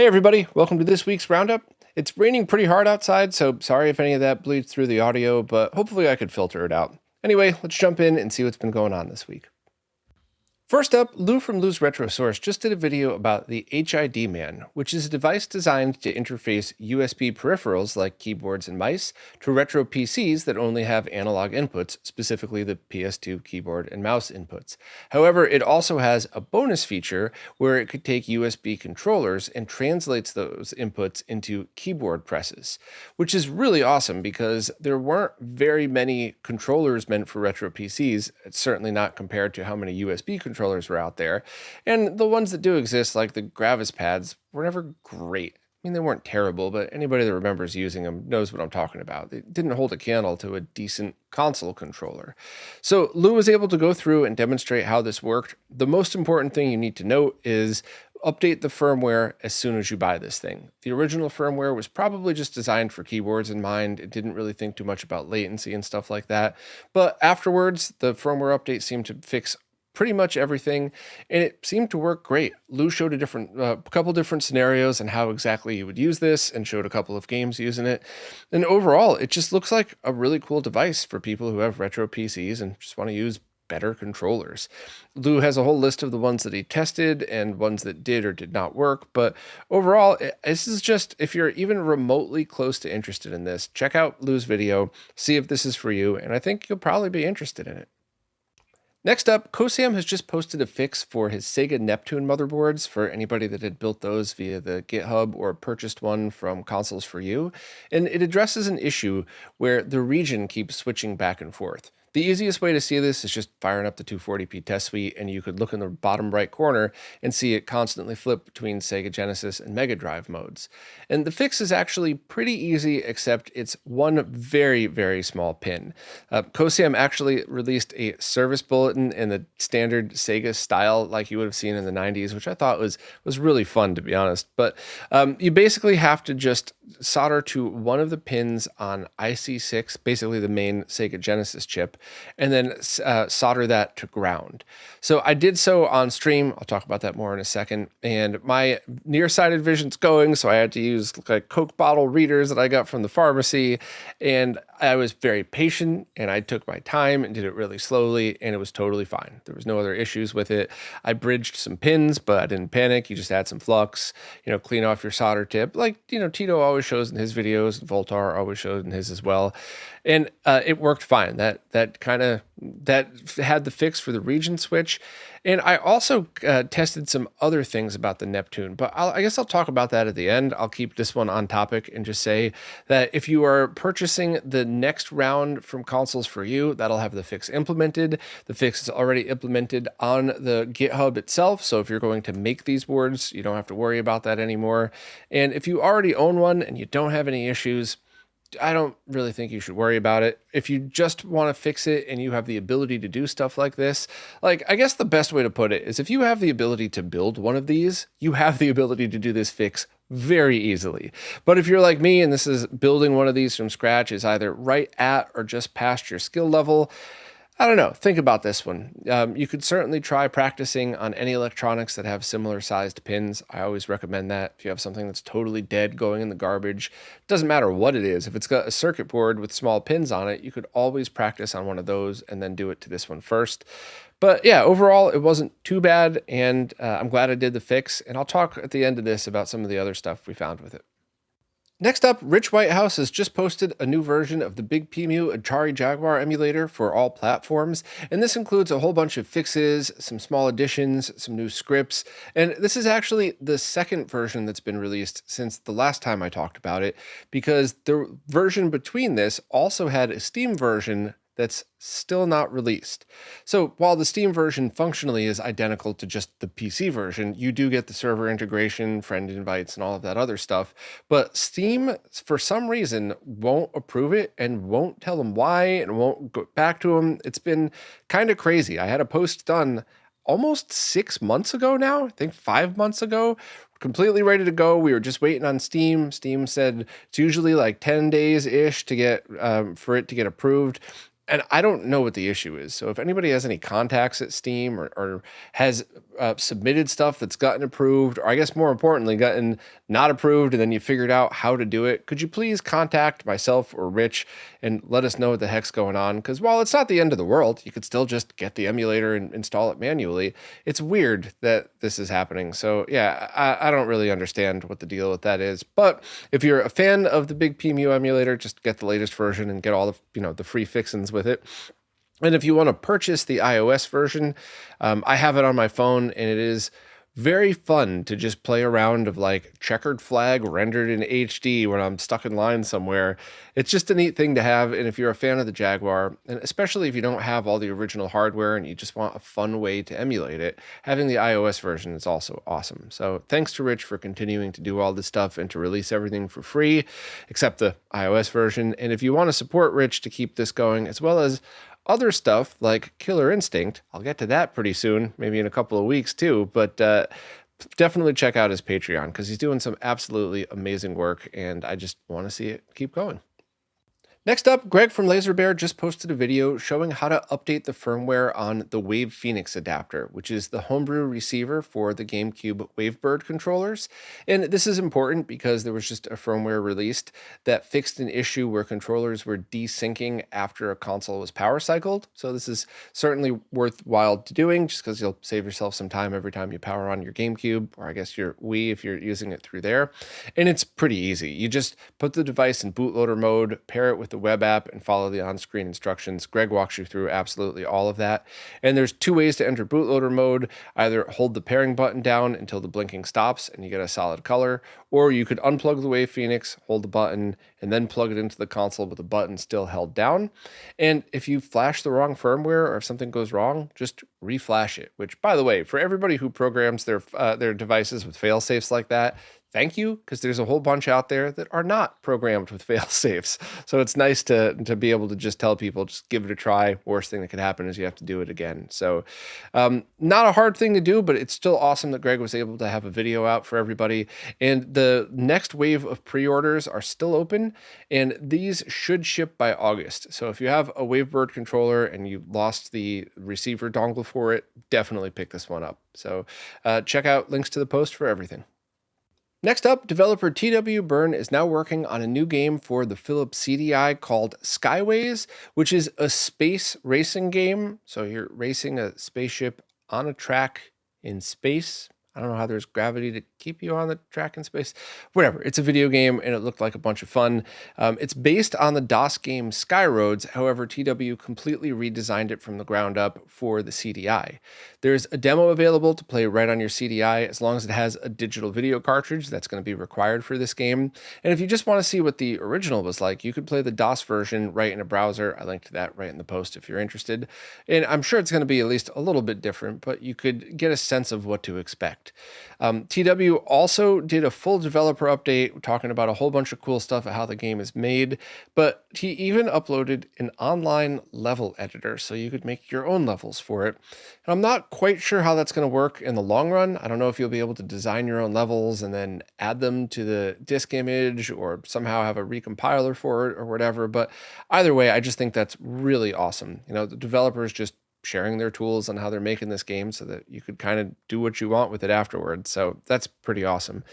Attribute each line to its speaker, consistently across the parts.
Speaker 1: Hey everybody, welcome to this week's Roundup. It's raining pretty hard outside, so sorry if any of that bleeds through the audio, but hopefully I could filter it out. Anyway, let's jump in and see what's been going on this week. First up, Lou from Lou's Retro Source just did a video about the HID Man, which is a device designed to interface USB peripherals like keyboards and mice to retro PCs that only have analog inputs, specifically the PS2 keyboard and mouse inputs. However, it also has a bonus feature where it could take USB controllers and translates those inputs into keyboard presses, which is really awesome because there weren't very many controllers meant for retro PCs, certainly not compared to how many USB controllers were out there. And the ones that do exist, like the Gravis pads, were never great. I mean, they weren't terrible, but anybody that remembers using them knows what I'm talking about. They didn't hold a candle to a decent console controller. So Lou was able to go through and demonstrate how this worked. The most important thing you need to note is update the firmware as soon as you buy this thing. The original firmware was probably just designed for keyboards in mind. It didn't really think too much about latency and stuff like that. But afterwards, the firmware update seemed to fix pretty much everything, and it seemed to work great. Lou showed a couple different scenarios and how exactly you would use this, and showed a couple of games using it. And overall, it just looks like a really cool device for people who have retro PCs and just want to use better controllers. Lou has a whole list of the ones that he tested and ones that did or did not work, but overall, this is just, if you're even remotely close to interested in this, check out Lou's video, see if this is for you, and I think you'll probably be interested in it. Next up, Kosam has just posted a fix for his Sega Neptune motherboards for anybody that had built those via the GitHub or purchased one from Consoles for You, and it addresses an issue where the region keeps switching back and forth. The easiest way to see this is just firing up the 240p test suite, and you could look in the bottom right corner and see it constantly flip between Sega Genesis and Mega Drive modes. And the fix is actually pretty easy, except it's one very, very small pin. Kosam actually released a service bulletin in the standard Sega style like you would have seen in the 90s, which I thought was really fun, to be honest. But you basically have to just solder to one of the pins on IC6, basically the main Sega Genesis chip, and then solder that to ground. So I did so on stream. I'll talk about that more in a second. And my nearsighted vision's going, so I had to use like Coke bottle readers that I got from the pharmacy. And I was very patient, and I took my time and did it really slowly, and it was totally fine. There was no other issues with it. I bridged some pins, but I didn't panic. You just add some flux, clean off your solder tip. Like, Tito always shows in his videos, and Voltar always showed in his as well. And it worked fine. That had the fix for the region switch. And I also tested some other things about the Neptune, but I guess I'll talk about that at the end. I'll keep this one on topic and just say that if you are purchasing the next round from Consoles for You, that'll have the fix implemented. The fix is already implemented on the GitHub itself, so if you're going to make these boards, you don't have to worry about that anymore. And if you already own one and you don't have any issues, I don't really think you should worry about it. If you just want to fix it and you have the ability to do stuff like this, I guess the best way to put it is if you have the ability to build one of these, you have the ability to do this fix very easily. But if you're like me and this is building one of these from scratch is either right at or just past your skill level, I don't know. Think about this one. You could certainly try practicing on any electronics that have similar sized pins. I always recommend that. If you have something that's totally dead going in the garbage, doesn't matter what it is. If it's got a circuit board with small pins on it, you could always practice on one of those and then do it to this one first. But yeah, overall, it wasn't too bad, and I'm glad I did the fix. And I'll talk at the end of this about some of the other stuff we found with it. Next up, Rich Whitehouse has just posted a new version of the BigPEmu Atari Jaguar emulator for all platforms, and this includes a whole bunch of fixes, some small additions, some new scripts, and this is actually the second version that's been released since the last time I talked about it, because the version between this also had a Steam version that's still not released. So while the Steam version functionally is identical to just the PC version, you do get the server integration, friend invites, and all of that other stuff. But Steam, for some reason, won't approve it and won't tell them why and won't go back to them. It's been kind of crazy. I had a post done almost 6 months ago now, I think 5 months ago, completely ready to go. We were just waiting on Steam. Steam said it's usually like 10 days-ish to get for it to get approved. And I don't know what the issue is. So if anybody has any contacts at Steam or has submitted stuff that's gotten approved, or I guess more importantly, gotten not approved, and then you figured out how to do it, could you please contact myself or Rich and let us know what the heck's going on? Because while it's not the end of the world, you could still just get the emulator and install it manually. It's weird that this is happening. So yeah, I don't really understand what the deal with that is. But if you're a fan of the BigPEmu emulator, just get the latest version and get all the the free fixins with it. And if you want to purchase the iOS version, I have it on my phone, and it is very fun to just play around of like checkered flag rendered in HD when I'm stuck in line somewhere. It's just a neat thing to have. And if you're a fan of the Jaguar, and especially if you don't have all the original hardware and you just want a fun way to emulate it, having the iOS version is also awesome. So thanks to Rich for continuing to do all this stuff and to release everything for free, except the iOS version. And if you want to support Rich to keep this going, as well as other stuff like Killer Instinct, I'll get to that pretty soon, maybe in a couple of weeks too, but definitely check out his Patreon because he's doing some absolutely amazing work, and I just want to see it keep going. Next up, Greg from LaserBear just posted a video showing how to update the firmware on the Wave Phoenix adapter, which is the homebrew receiver for the GameCube Wavebird controllers. And this is important because there was just a firmware released that fixed an issue where controllers were desyncing after a console was power cycled. So this is certainly worthwhile to doing just because you'll save yourself some time every time you power on your GameCube, or I guess your Wii if you're using it through there. And it's pretty easy. You just put the device in bootloader mode, pair it with the web app, and follow the on-screen instructions. Greg walks you through absolutely all of that. And there's two ways to enter bootloader mode. Either hold the pairing button down until the blinking stops and you get a solid color, or you could unplug the Wave Phoenix, hold the button, and then plug it into the console with the button still held down. And if you flash the wrong firmware or if something goes wrong, just reflash it, which, by the way, for everybody who programs their devices with fail safes like that, thank you, because there's a whole bunch out there that are not programmed with fail safes. So it's nice to be able to just tell people, just give it a try. Worst thing that could happen is you have to do it again. So not a hard thing to do, but it's still awesome that Greg was able to have a video out for everybody. And the next wave of pre-orders are still open, and these should ship by August. So if you have a Wavebird controller and you lost the receiver dongle for it, definitely pick this one up. So check out links to the post for everything. Next up, developer TW Byrne is now working on a new game for the Philips CDi called Skyways, which is a space racing game. So you're racing a spaceship on a track in space. I don't know how there's gravity to keep you on the track in space. Whatever. It's a video game, and it looked like a bunch of fun. It's based on the DOS game Skyroads. However, TW completely redesigned it from the ground up for the CDi. There's a demo available to play right on your CDi as long as it has a digital video cartridge that's going to be required for this game. And if you just want to see what the original was like, you could play the DOS version right in a browser. I linked to that right in the post if you're interested. And I'm sure it's going to be at least a little bit different, but you could get a sense of what to expect. TW also did a full developer update talking about a whole bunch of cool stuff of how the game is made, but he even uploaded an online level editor so you could make your own levels for it. And I'm not quite sure how that's going to work in the long run. I don't know if you'll be able to design your own levels and then add them to the disk image or somehow have a recompiler for it or whatever, but either way, I just think that's really awesome. The developers just sharing their tools on how they're making this game so that you could kind of do what you want with it afterwards. So that's pretty awesome.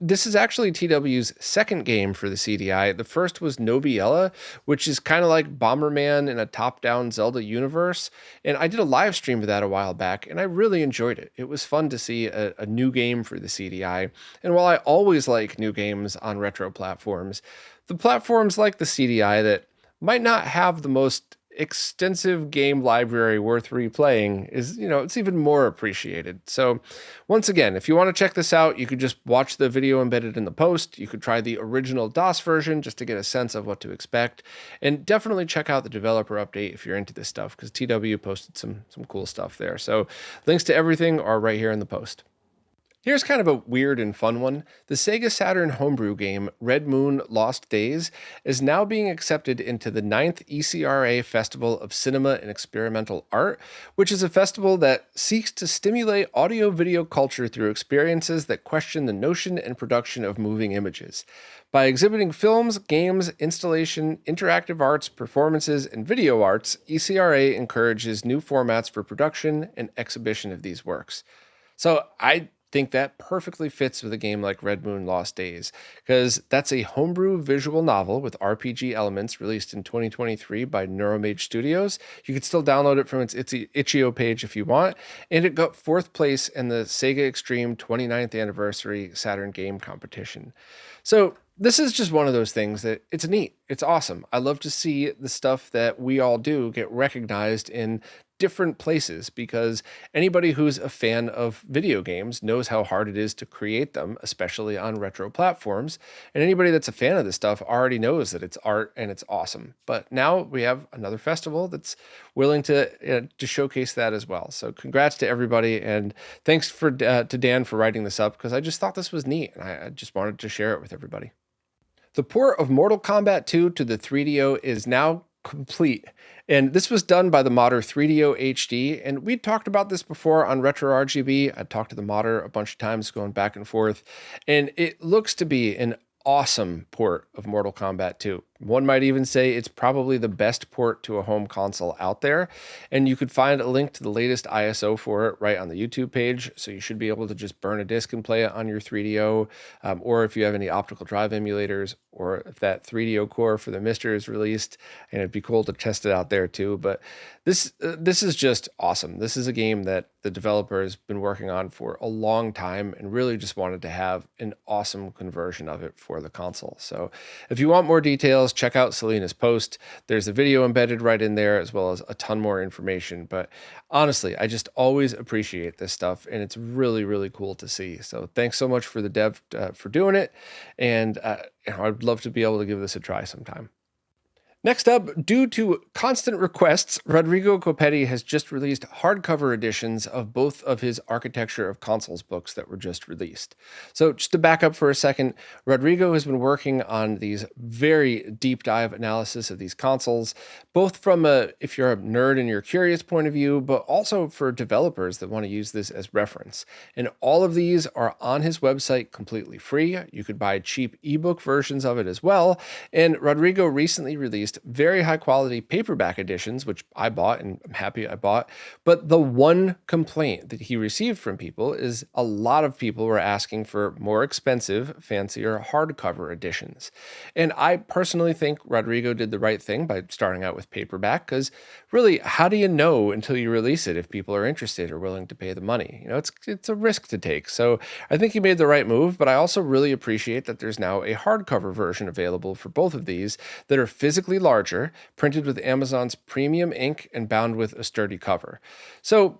Speaker 1: This is actually TW's second game for the CDi. The first was Nobiella, which is kind of like Bomberman in a top-down Zelda universe. And I did a live stream of that a while back, and I really enjoyed it. It was fun to see a new game for the CDi. And while I always like new games on retro platforms, the platforms like the CDi that might not have the most extensive game library worth replaying is, it's even more appreciated. So once again, if you want to check this out, you could just watch the video embedded in the post. You could try the original DOS version just to get a sense of what to expect. And definitely check out the developer update if you're into this stuff, because TW posted some cool stuff there. So links to everything are right here in the post. Here's kind of a weird and fun one. The Sega Saturn Homebrew game Red Moon Lost Days is now being accepted into the 9th ECRA Festival of Cinema and Experimental Art, which is a festival that seeks to stimulate audio-video culture through experiences that question the notion and production of moving images. By exhibiting films, games, installation, interactive arts, performances, and video arts, ECRA encourages new formats for production and exhibition of these works. So I think that perfectly fits with a game like Red Moon Lost Days, because that's a homebrew visual novel with RPG elements released in 2023 by Neuromage Studios. You can still download it from its itch.io page if you want, and it got 4th place in the Sega Extreme 29th Anniversary Saturn Game Competition. So this is just one of those things that it's neat. It's awesome. I love to see the stuff that we all do get recognized in different places, because anybody who's a fan of video games knows how hard it is to create them, especially on retro platforms. And anybody that's a fan of this stuff already knows that it's art and it's awesome. But now we have another festival that's willing to showcase that as well. So congrats to everybody, and thanks to Dan for writing this up, because I just thought this was neat and I just wanted to share it with everybody. The port of Mortal Kombat 2 to the 3DO is now complete, and this was done by the modder 3DO HD, and we talked about this before on RetroRGB. I talked to the modder a bunch of times going back and forth, and it looks to be an awesome port of Mortal Kombat 2. One might even say it's probably the best port to a home console out there, and you could find a link to the latest ISO for it right on the YouTube page, so you should be able to just burn a disc and play it on your 3DO, or if you have any optical drive emulators, or if that 3DO core for the Mister is released, and it'd be cool to test it out there too. But this is just awesome. This is a game that the developer has been working on for a long time and really just wanted to have an awesome conversion of it for the console. So if you want more details, check out Selena's post. There's a video embedded right in there, as well as a ton more information. But honestly, I just always appreciate this stuff, and it's really, really cool to see. So thanks so much for the dev for doing it. And I'd love to be able to give this a try sometime. Next up, due to constant requests, Rodrigo Copetti has just released hardcover editions of both of his Architecture of Consoles books that were just released. So just to back up for a second, Rodrigo has been working on these very deep dive analysis of these consoles, both from if you're a nerd and you're curious point of view, but also for developers that want to use this as reference. And all of these are on his website completely free. You could buy cheap ebook versions of it as well. And Rodrigo recently released very high quality paperback editions, which I bought and I'm happy I bought. But the one complaint that he received from people is a lot of people were asking for more expensive, fancier hardcover editions. And I personally think Rodrigo did the right thing by starting out with paperback, because really, how do you know until you release it if people are interested or willing to pay the money? It's a risk to take. So I think he made the right move, but I also really appreciate that there's now a hardcover version available for both of these that are physically larger, printed with Amazon's premium ink and bound with a sturdy cover. So,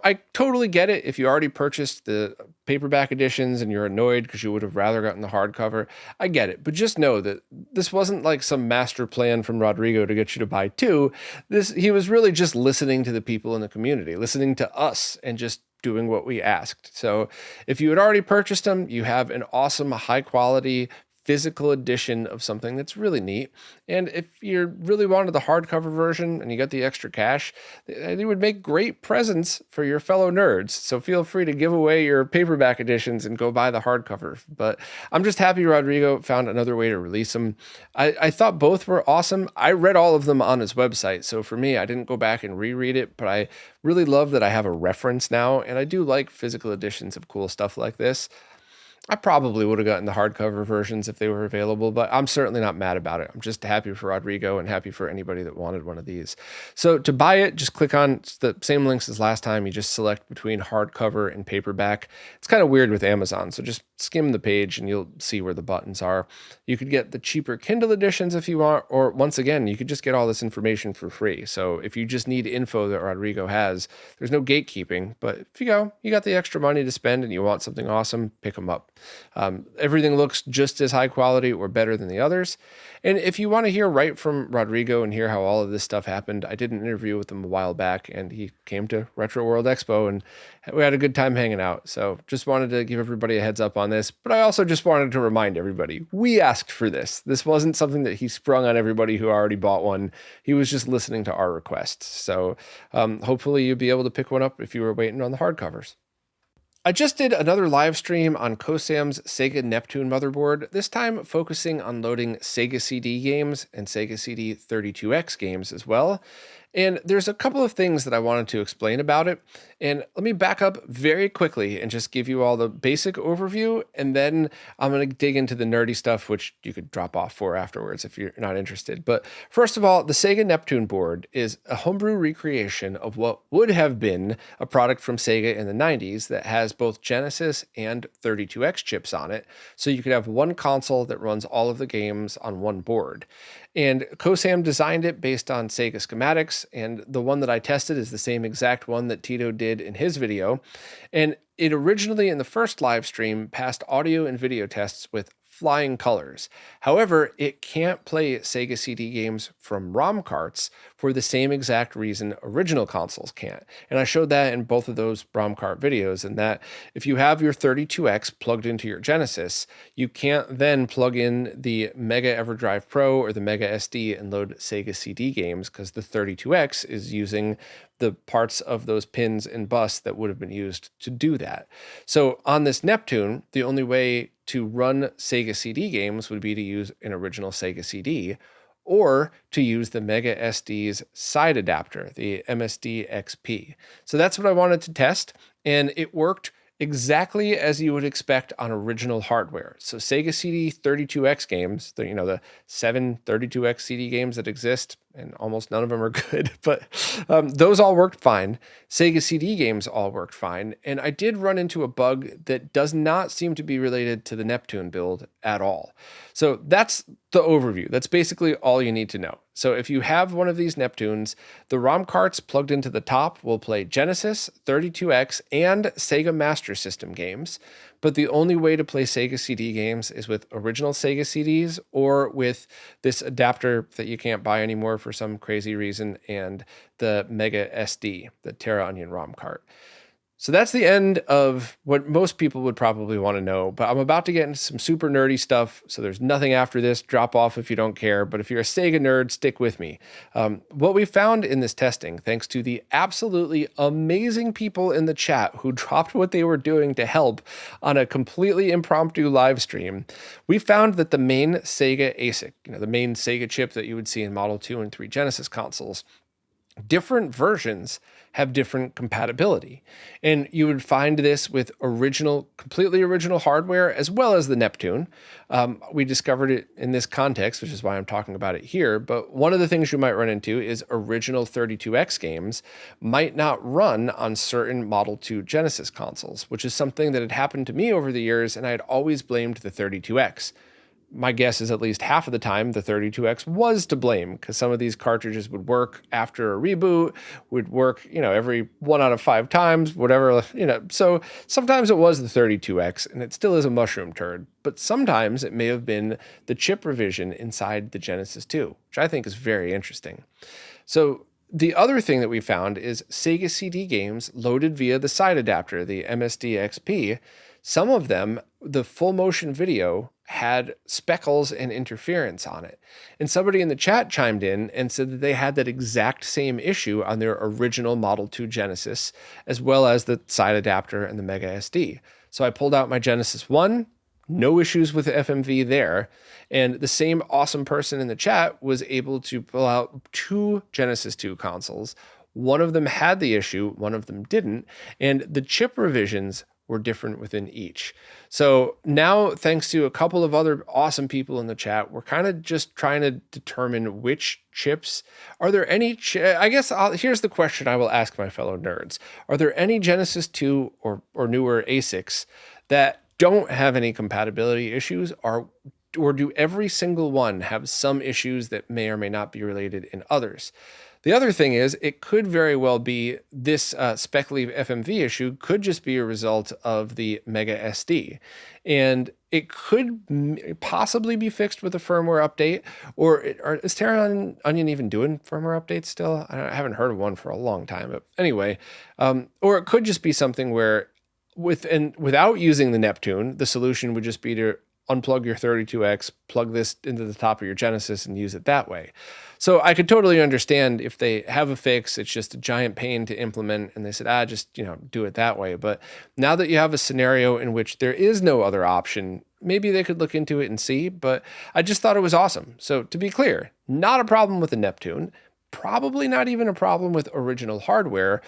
Speaker 1: I totally get it if you already purchased the paperback editions and you're annoyed because you would have rather gotten the hardcover. I get it, but just know that this wasn't like some master plan from Rodrigo to get you to buy two. He was really just listening to the people in the community, listening to us, and just doing what we asked. So if you had already purchased them, you have an awesome, high quality physical edition of something that's really neat. And if you really wanted the hardcover version and you got the extra cash, they would make great presents for your fellow nerds. So feel free to give away your paperback editions and go buy the hardcover. But I'm just happy Rodrigo found another way to release them. I thought both were awesome. I read all of them on his website. So for me, I didn't go back and reread it, but I really love that I have a reference now. And I do like physical editions of cool stuff like this. I probably would have gotten the hardcover versions if they were available, but I'm certainly not mad about it. I'm just happy for Rodrigo and happy for anybody that wanted one of these. So to buy it, just click on the same links as last time. You just select between hardcover and paperback. It's kind of weird with Amazon, so just skim the page and you'll see where the buttons are. You could get the cheaper Kindle editions if you want, or once again, you could just get all this information for free. So if you just need info that Rodrigo has, there's no gatekeeping, but if you got the extra money to spend and you want something awesome, pick them up. Everything looks just as high quality or better than the others. And if you want to hear right from Rodrigo and hear how all of this stuff happened, I did an interview with him a while back, and he came to Retro World Expo and we had a good time hanging out. So just wanted to give everybody a heads up on this, but I also just wanted to remind everybody, we asked for this. This wasn't something that he sprung on everybody who already bought one. He was just listening to our requests. So hopefully you'll be able to pick one up if you were waiting on the hardcovers. I just did another live stream on Kosam's Sega Neptune motherboard, this time focusing on loading Sega CD games and Sega CD 32X games as well. And there's a couple of things that I wanted to explain about it. And let me back up very quickly and just give you all the basic overview. And then I'm going to dig into the nerdy stuff, which you could drop off for afterwards if you're not interested. But first of all, the Sega Neptune board is a homebrew recreation of what would have been a product from Sega in the 90s that has both Genesis and 32X chips on it. So you could have one console that runs all of the games on one board. And Kosam designed it based on Sega schematics, and the one that I tested is the same exact one that Tito did in his video. And it originally, in the first live stream, passed audio and video tests with flying colors. However, it can't play Sega CD games from ROM carts for the same exact reason original consoles can't. And I showed that in both of those ROM cart videos, and that if you have your 32X plugged into your Genesis, you can't then plug in the Mega EverDrive Pro or the Mega SD and load Sega CD games, because the 32X is using the parts of those pins and bus that would have been used to do that. So on this Neptune, the only way to run Sega CD games would be to use an original Sega CD, or to use the Mega SD's side adapter, the MSD XP. So that's what I wanted to test, and it worked exactly as you would expect on original hardware. So Sega CD 32X games, the 7 32X CD games that exist, and almost none of them are good, but those all worked fine. Sega CD games all worked fine. And I did run into a bug that does not seem to be related to the Neptune build at all. So that's the overview. That's basically all you need to know. So if you have one of these Neptunes, the ROM carts plugged into the top will play Genesis, 32X, and Sega Master System games. But the only way to play Sega CD games is with original Sega CDs or with this adapter that you can't buy anymore for some crazy reason, and the Mega SD, the Terra Onion ROM cart. So that's the end of what most people would probably want to know, but I'm about to get into some super nerdy stuff, so there's nothing after this. Drop off if you don't care, but if you're a Sega nerd, stick with me. What we found in this testing, thanks to the absolutely amazing people in the chat who dropped what they were doing to help on a completely impromptu live stream, we found that the main Sega ASIC, the main Sega chip that you would see in Model 2 and 3 Genesis consoles, different versions have different compatibility. And you would find this with completely original hardware, as well as the Neptune. We discovered it in this context, which is why I'm talking about it here. But one of the things you might run into is original 32X games might not run on certain Model 2 Genesis consoles, which is something that had happened to me over the years, and I had always blamed the 32X. My guess is at least half of the time the 32X was to blame, because some of these cartridges would work after a reboot, would work, every 1 out of 5 times, whatever, So sometimes it was the 32X, and it still is a mushroom turd. But sometimes it may have been the chip revision inside the Genesis 2, which I think is very interesting. So the other thing that we found is Sega CD games loaded via the side adapter, the MSD XP. Some of them, the full motion video had speckles and interference on it. And somebody in the chat chimed in and said that they had that exact same issue on their original Model 2 Genesis, as well as the side adapter and the Mega SD. So I pulled out my Genesis 1, no issues with FMV there. And the same awesome person in the chat was able to pull out 2 Genesis 2 consoles. One of them had the issue, one of them didn't. And the chip revisions were different within each. So now, thanks to a couple of other awesome people in the chat, we're kind of just trying to determine which chips. Are there any, here's the question I will ask my fellow nerds. Are there any Genesis 2 or newer ASICs that don't have any compatibility issues, or do every single one have some issues that may or may not be related in others? The other thing is, it could very well be this SpecLeave FMV issue could just be a result of the Mega SD. And it could possibly be fixed with a firmware update, or is Terra Onion even doing firmware updates still? I haven't heard of one for a long time, but anyway. Or it could just be something where without using the Neptune, the solution would just be to unplug your 32X, plug this into the top of your Genesis and use it that way. So I could totally understand if they have a fix, it's just a giant pain to implement, and they said, just, do it that way. But now that you have a scenario in which there is no other option, maybe they could look into it and see, but I just thought it was awesome. So to be clear, not a problem with the Neptune, probably not even a problem with original hardware,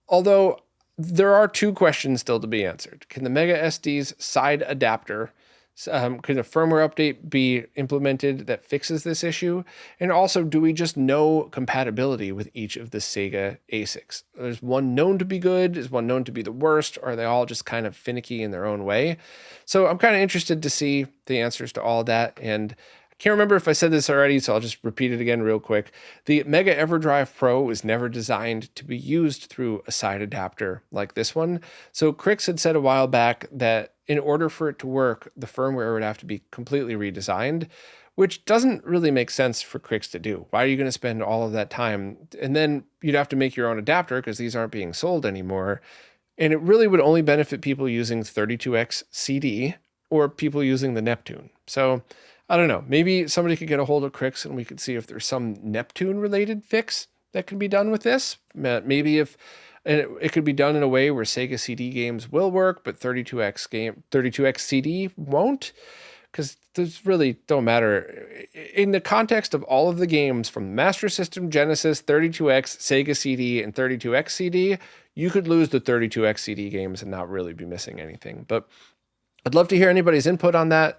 Speaker 1: although there are two questions still to be answered. Can the Mega SD's side adapter, could a firmware update be implemented that fixes this issue? And also, do we just know compatibility with each of the Sega ASICs? There's one known to be good, is one known to be the worst, or are they all just kind of finicky in their own way? So I'm kind of interested to see the answers to all that. And I can't remember if I said this already, so I'll just repeat it again real quick. The Mega EverDrive Pro was never designed to be used through a side adapter like this one. So Crix had said a while back that in order for it to work, the firmware would have to be completely redesigned, which doesn't really make sense for Crix to do. Why are you going to spend all of that time? And then you'd have to make your own adapter because these aren't being sold anymore. And it really would only benefit people using 32X CD or people using the Neptune. So I don't know, maybe somebody could get a hold of Crix and we could see if there's some Neptune related fix that can be done with this. Maybe if it could be done in a way where Sega CD games will work, but 32X CD won't, because those really don't matter. In the context of all of the games from Master System, Genesis, 32X, Sega CD, and 32X CD, you could lose the 32X CD games and not really be missing anything. But I'd love to hear anybody's input on that.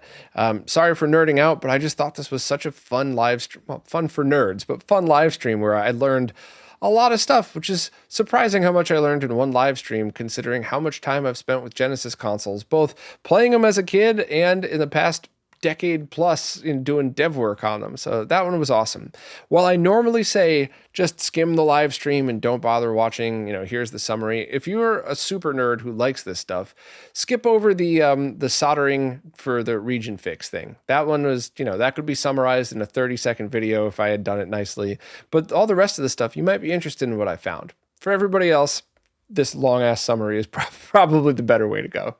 Speaker 1: Sorry for nerding out, but I just thought this was such a fun live stream, well, fun for nerds, but fun live stream where I learned a lot of stuff, which is surprising how much I learned in one live stream, considering how much time I've spent with Genesis consoles, both playing them as a kid and in the past decade plus in doing dev work on them. So that one was awesome. While I normally say just skim the live stream and don't bother watching, here's the summary. If you're a super nerd who likes this stuff, skip over the soldering for the region fix thing. That one was, that could be summarized in a 30-second video if I had done it nicely. But all the rest of the stuff, you might be interested in what I found. For everybody else, this long ass summary is probably the better way to go.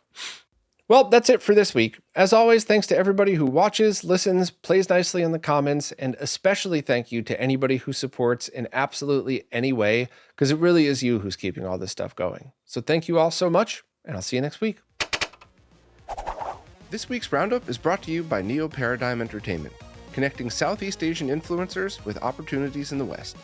Speaker 1: Well, that's it for this week. As always, thanks to everybody who watches, listens, plays nicely in the comments, and especially thank you to anybody who supports in absolutely any way, because it really is you who's keeping all this stuff going. So thank you all so much, and I'll see you next week. This week's Roundup is brought to you by Neo Paradigm Entertainment, connecting Southeast Asian influencers with opportunities in the West.